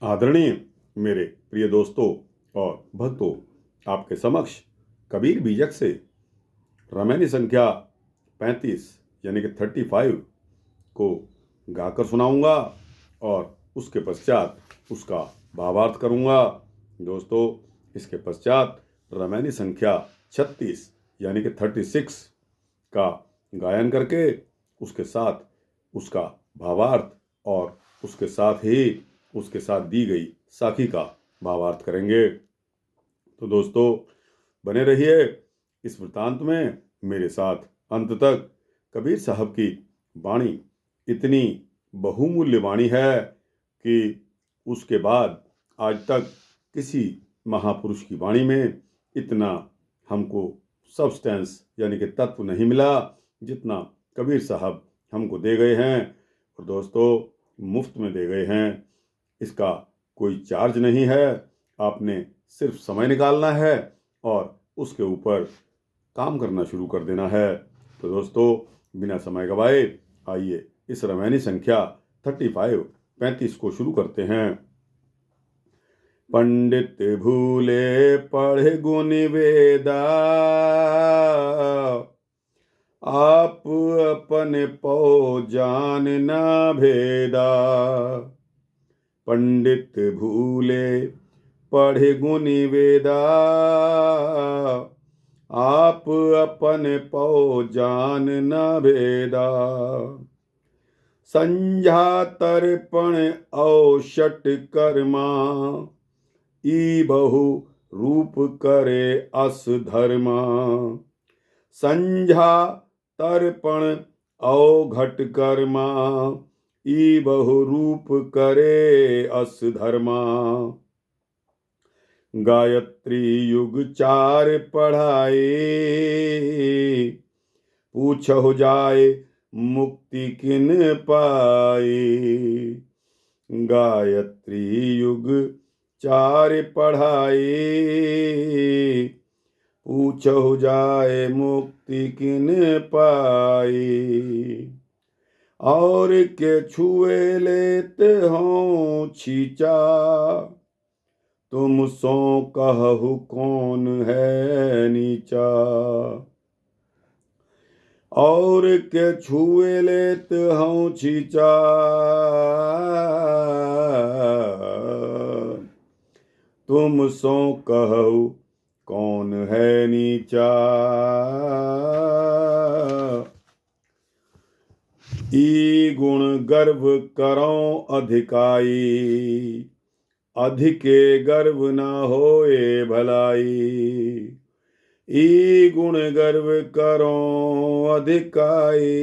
आदरणीय मेरे प्रिय दोस्तों और भक्तों, आपके समक्ष कबीर बीजक से रामायणी संख्या 35 यानी कि 35 को गाकर सुनाऊंगा और उसके पश्चात उसका भावार्थ करूंगा। दोस्तों, इसके पश्चात रामायणी संख्या 36 यानी कि 36 का गायन करके उसके साथ उसका भावार्थ और उसके साथ दी गई साखी का भावार्थ करेंगे। तो दोस्तों, बने रहिए इस वृतांत में मेरे साथ अंत तक। कबीर साहब की वाणी इतनी बहुमूल्य वाणी है कि उसके बाद आज तक किसी महापुरुष की वाणी में इतना हमको सब्सटेंस यानी कि तत्व नहीं मिला जितना कबीर साहब हमको दे गए हैं। और दोस्तों, मुफ्त में दे गए हैं, इसका कोई चार्ज नहीं है। आपने सिर्फ समय निकालना है और उसके ऊपर काम करना शुरू कर देना है। तो दोस्तों, बिना समय गवाए आइए इस रामायणी संख्या 35 को शुरू करते हैं। पंडित भूले पढ़े गुण वेदा, आप अपन पौ जान ना भेदा। पंडित भूले पढ़े गुण वेदा, आप अपन पौ जान न भेदा। संझा तर्पण औषट कर्मा, ई बहु रूप करे अस धर्मा। संझा तर्पण औघट कर्मा, ई बहु रूप करे अस धर्मा। गायत्री युग 4 पढ़ाए, पूछो जाए मुक्ति किन पाए। गायत्री युग 4 पढ़ाए, पूछो जाए मुक्ति किन पाए। और के छुए लेते हों छींचा, तुम सो कहु कौन है नीचा। और के छुए लेते हों छींचा, तुम सो कहु कौन है नीचा। ई गुण गर्व करो अधिकाई, अधिके गर्व न होए भलाई। ई गुण गर्व करो अधिकाई,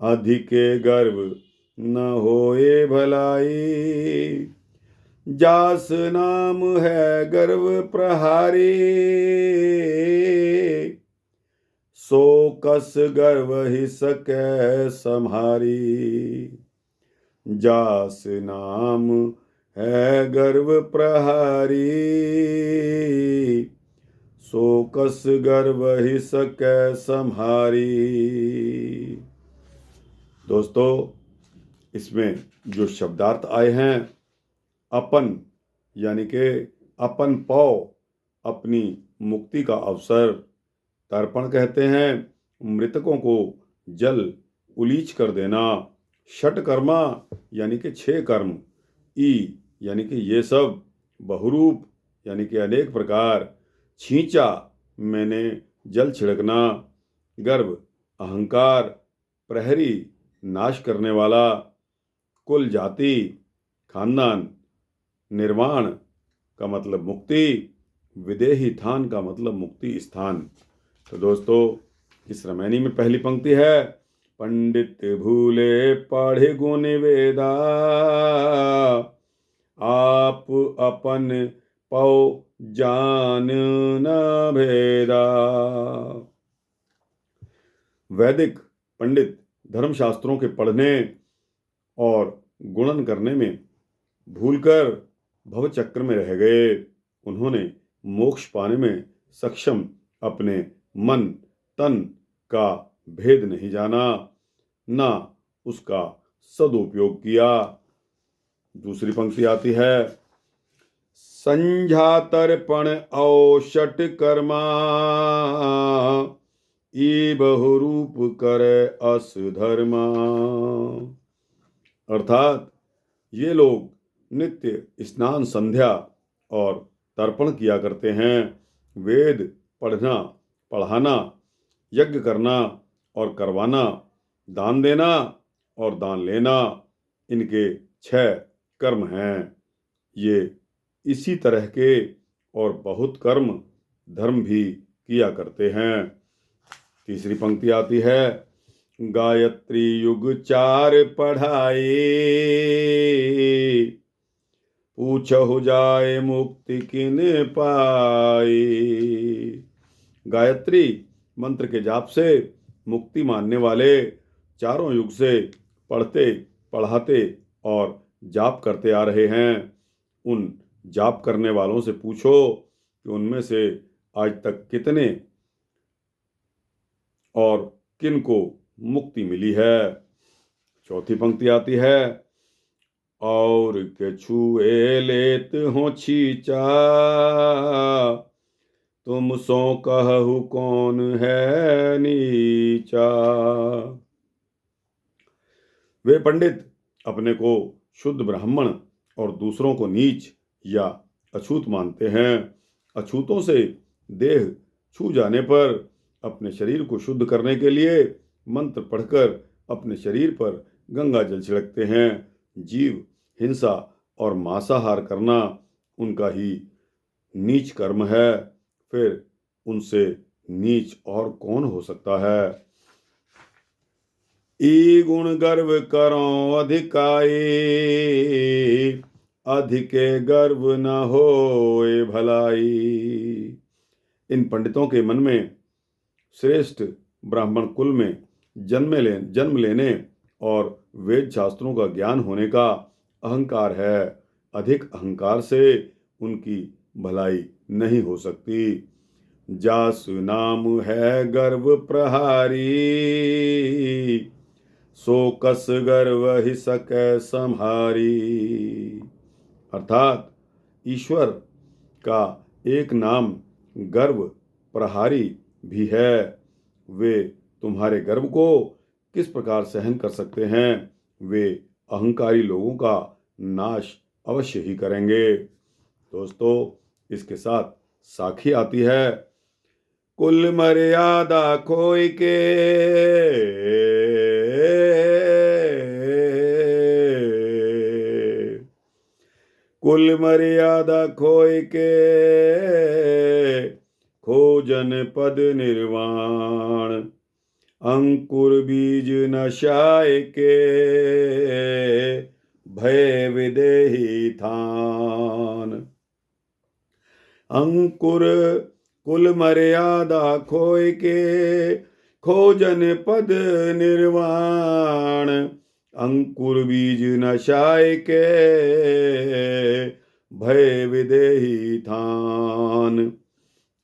अधिके गर्व न होए भलाई। जास नाम है गर्व प्रहारी, सो कस गर्व ही सकै सम्हारी। जास नाम है गर्व प्रहारी, सो कस गर्व ही सकै सम्हारी। दोस्तों, इसमें जो शब्दार्थ आए हैं, अपन यानी के अपन पौ, अपनी मुक्ति का अवसर। तर्पण कहते हैं मृतकों को जल उलीच कर देना। षटकर्मा यानी कि 6 कर्म। ई यानी कि ये सब। बहुरूप यानी कि अनेक प्रकार। छींचा मैंने जल छिड़कना। गर्व अहंकार। प्रहरी नाश करने वाला। कुल जाति खानदान। निर्वाण का मतलब मुक्ति। विदेही थान का मतलब मुक्ति स्थान। तो दोस्तों, इस रामायणी में पहली पंक्ति है, पंडित भूले पढ़े गुण वेदा, आप अपन पौ जान न भेदा। वैदिक पंडित धर्मशास्त्रों के पढ़ने और गुणन करने में भूलकर भवचक्र में रह गए। उन्होंने मोक्ष पाने में सक्षम अपने मन तन का भेद नहीं जाना, ना उसका सदुपयोग किया। दूसरी पंक्ति आती है, संझा तर्पण औषट कर्मा, ई बहुरूप कर अस धर्मा। अर्थात ये लोग नित्य स्नान संध्या और तर्पण किया करते हैं। वेद पढ़ना पढ़ाना, यज्ञ करना और करवाना, दान देना और दान लेना, इनके 6 कर्म हैं। ये इसी तरह के और बहुत कर्म धर्म भी किया करते हैं। तीसरी पंक्ति आती है, गायत्री युग 4 पढ़ाए, पूछहु जाए मुक्ति किन पाए। गायत्री मंत्र के जाप से मुक्ति मानने वाले चारों युग से पढ़ते पढ़ाते और जाप करते आ रहे हैं। उन जाप करने वालों से पूछो कि उनमें से आज तक कितने और किन को मुक्ति मिली है। चौथी पंक्ति आती है, और के छुए लेत हो छीचा, तुम सो कहु कौन है नीचा। वे पंडित अपने को शुद्ध ब्राह्मण और दूसरों को नीच या अछूत मानते हैं। अछूतों से देह छू जाने पर अपने शरीर को शुद्ध करने के लिए मंत्र पढ़कर अपने शरीर पर गंगा जल छिड़कते हैं। जीव हिंसा और मांसाहार करना उनका ही नीच कर्म है। फिर उनसे नीच और कौन हो सकता है। ई गुण गर्व करो अधिकाई, अधिके गर्व न होए भलाई। इन पंडितों के मन में श्रेष्ठ ब्राह्मण कुल में जन्म लेने और वेद शास्त्रों का ज्ञान होने का अहंकार है। अधिक अहंकार से उनकी भलाई नहीं हो सकती। जासु नाम है गर्व प्रहारी, सो कस गर्व ही सकै संहारी। अर्थात ईश्वर का एक नाम गर्व प्रहारी भी है। वे तुम्हारे गर्व को किस प्रकार सहन कर सकते हैं। वे अहंकारी लोगों का नाश अवश्य ही करेंगे। दोस्तों, इसके साथ साखी आती है, कुल मर्यादा खोई के, कुल मर्यादा खोई के, खोजन पद निर्वाण, अंकुर बीज नशाय के, भय विदेही थान। अंकुर कुल मर्यादा खोय के, खोजन पद निर्वाण, अंकुर बीज नशाय के, भय विदेही थान।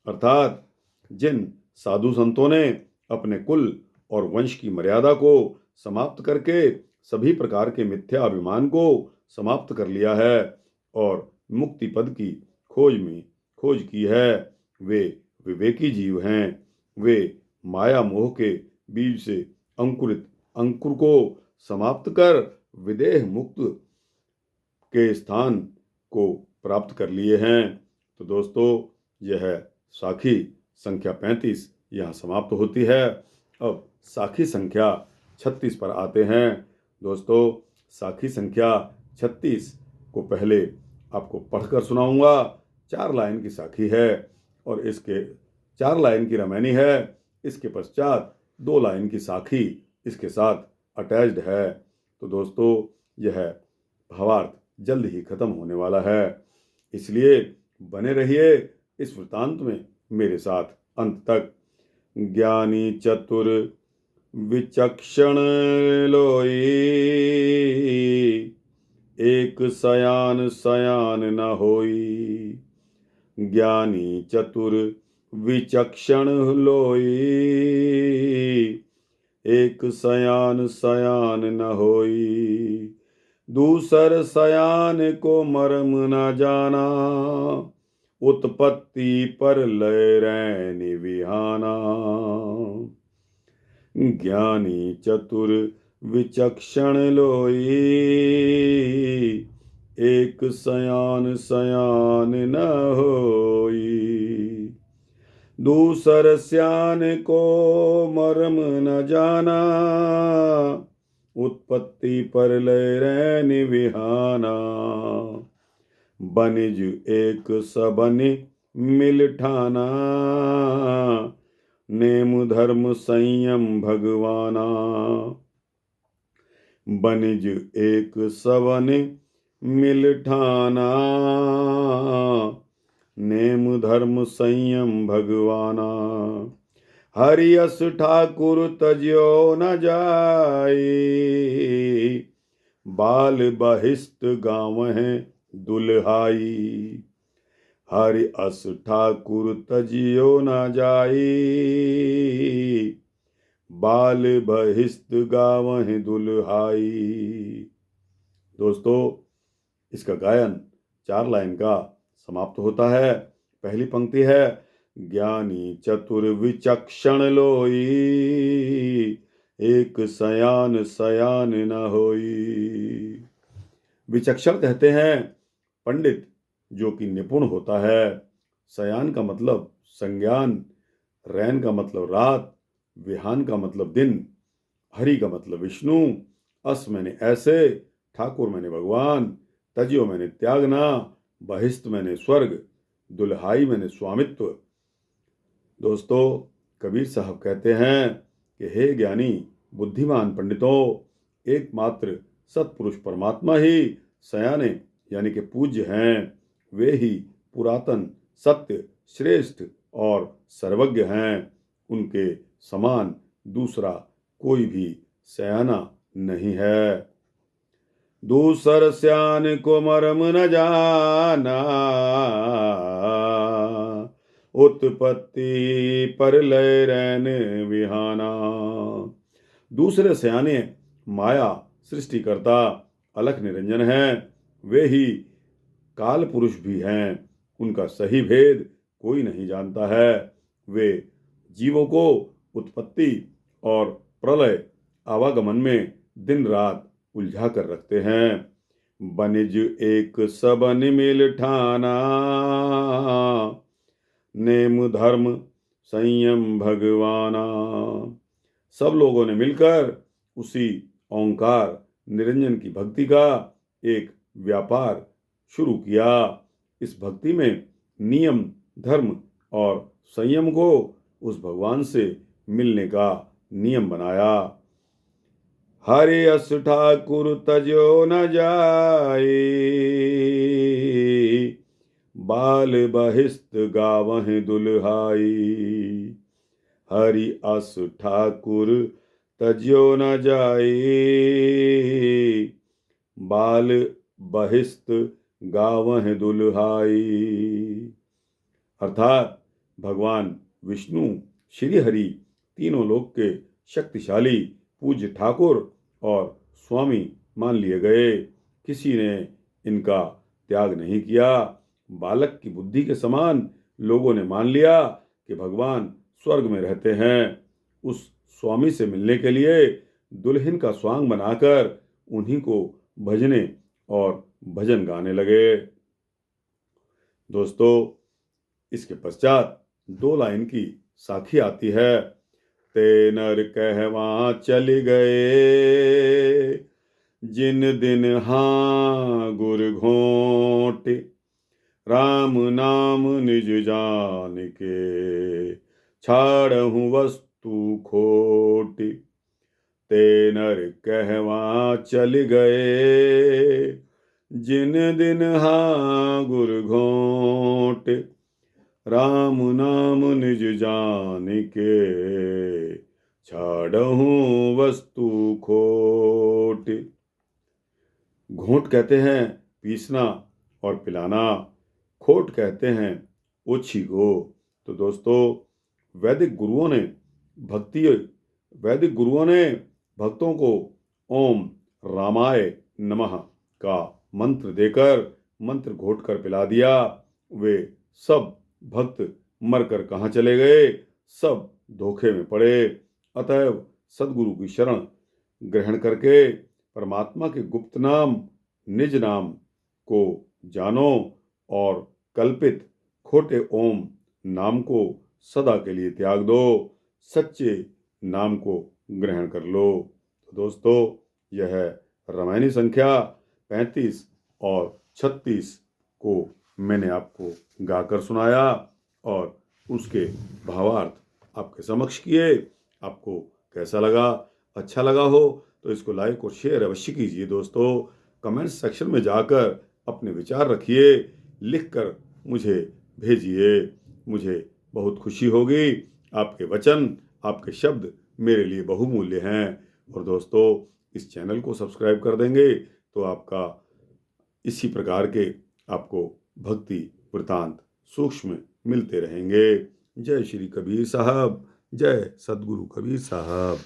अर्थात जिन साधु संतों ने अपने कुल और वंश की मर्यादा को समाप्त करके सभी प्रकार के मिथ्या अभिमान को समाप्त कर लिया है और मुक्ति पद की खोज की है, वे विवेकी जीव हैं। वे माया मोह के बीज से अंकुरित अंकुर को समाप्त कर विदेह मुक्त के स्थान को प्राप्त कर लिए हैं। तो दोस्तों, यह साखी संख्या 35 यहाँ समाप्त होती है। अब साखी संख्या 36 पर आते हैं। दोस्तों, साखी संख्या 36 को पहले आपको पढ़कर सुनाऊंगा। 4 लाइन की साखी है और इसके 4 लाइन की रामायणी है। इसके पश्चात 2 लाइन की साखी इसके साथ अटैच्ड है। तो दोस्तों, यह भावार्थ जल्द ही खत्म होने वाला है, इसलिए बने रहिए इस वृतांत में मेरे साथ अंत तक। ज्ञानी चतुर विचक्षण लोई, एक सयान सयान न होई। ज्ञानी चतुर विचक्षण लोई, एक सयान सयान न होई, दूसर सयान को मर्म न जाना, उत्पत्ति पर लय रैन विहाना। ज्ञानी चतुर विचक्षण लोई, एक सयान सयान न होई, दूसर सयान को मर्म न जाना, उत्पत्ति पर लय रैन विहाना। बनिज एक सबनि मिल ठाना, नेम धर्म संयम भगवाना। बनिज एक सबनि मिल ठाना, नेम धर्म संयम भगवाना। हरि यस ठाकुर तज्यो न जाई, बाल बहिष्ट गावहें दुल्हाई। हरि अस ठाकुर तजियो न जाई, बाल बहिष्ट गावहें दुल्हाई। दोस्तों, इसका गायन 4 लाइन का समाप्त होता है। पहली पंक्ति है, ज्ञानी चतुर विचक्षण लोई, एक सयान सयान न होई। विचक्षण कहते हैं पंडित जो कि निपुण होता है। सयान का मतलब संज्ञान, रैन का मतलब रात, विहान का मतलब दिन, हरि का मतलब विष्णु, अस मैंने ऐसे, ठाकुर मैंने भगवान, तजियो मैंने त्यागना, बहिष्ठ मैंने स्वर्ग, दुल्हाई मैंने स्वामित्व। दोस्तों, कबीर साहब कहते हैं कि हे ज्ञानी बुद्धिमान पंडितों, एकमात्र सत्पुरुष परमात्मा ही सयाने यानी कि पूज्य हैं। वे ही पुरातन, सत्य, श्रेष्ठ और सर्वज्ञ हैं। उनके समान दूसरा कोई भी सयाना नहीं है। दूसर सयान को मर्म न जाना, उत्पत्ति पर लय रैन विहाना। दूसरे सयाने माया सृष्टिकर्ता अलख निरंजन हैं। वे ही काल पुरुष भी हैं। उनका सही भेद कोई नहीं जानता है। वे जीवों को उत्पत्ति और प्रलय आवागमन में दिन रात उलझा कर रखते हैं। बनिज एक सबनि मिल ठाना, नेम धर्म संयम भगवाना। सब लोगों ने मिलकर उसी ओंकार निरंजन की भक्ति का एक व्यापार शुरू किया। इस भक्ति में नियम, धर्म और संयम को उस भगवान से मिलने का नियम बनाया। हरि अस ठाकुर तजो न जाई, बाल बहिष्ट गावहें दुल्हाई। हरि अस ठाकुर तज्यो न जाई, बाल बहिष्ट गावहें दुल्हाई। अर्थात भगवान विष्णु, श्री हरि तीनों लोक के शक्तिशाली पूज्य ठाकुर और स्वामी मान लिए गए। किसी ने इनका त्याग नहीं किया। बालक की बुद्धि के समान लोगों ने मान लिया कि भगवान स्वर्ग में रहते हैं। उस स्वामी से मिलने के लिए दुल्हन का स्वांग बनाकर उन्हीं को भजने और भजन गाने लगे। दोस्तों, इसके पश्चात 2 लाइन की साखी आती है। ते नर कहवा चल गए, जिन दिन हाँ गुर घोट, राम नाम निज जान के, छाड़हु वस्तु खोट। ते नर कहवा चल गए, जिन दिन हाँ गुर घोट, राम नाम निज जान के, छाड़हु वस्तु खोट। घोट कहते हैं पीसना और पिलाना, खोट कहते हैं ओछी को। तो दोस्तों, वैदिक गुरुओं ने भक्ति वैदिक गुरुओं ने भक्तों को ओम रामाय नमः का मंत्र देकर मंत्र घोट कर पिला दिया। वे सब भक्त मरकर कहाँ चले गए? सब धोखे में पड़े। अतएव सदगुरु की शरण ग्रहण करके परमात्मा के गुप्त नाम निज नाम को जानो और कल्पित खोटे ओम नाम को सदा के लिए त्याग दो। सच्चे नाम को ग्रहण कर लो। तो दोस्तों, यह रामायणी संख्या 35 और 36 को मैंने आपको गाकर सुनाया और उसके भावार्थ आपके समक्ष किए। आपको कैसा लगा? अच्छा लगा हो तो इसको लाइक और शेयर अवश्य कीजिए दोस्तों। कमेंट सेक्शन में जाकर अपने विचार रखिए, लिखकर मुझे भेजिए। मुझे बहुत खुशी होगी। आपके वचन, आपके शब्द मेरे लिए बहुमूल्य हैं। और दोस्तों, इस चैनल को सब्सक्राइब कर देंगे तो आपका इसी प्रकार के आपको भक्ति वृतांत सूक्ष्म मिलते रहेंगे। जय श्री कबीर साहब, जय सदगुरु कबीर साहब।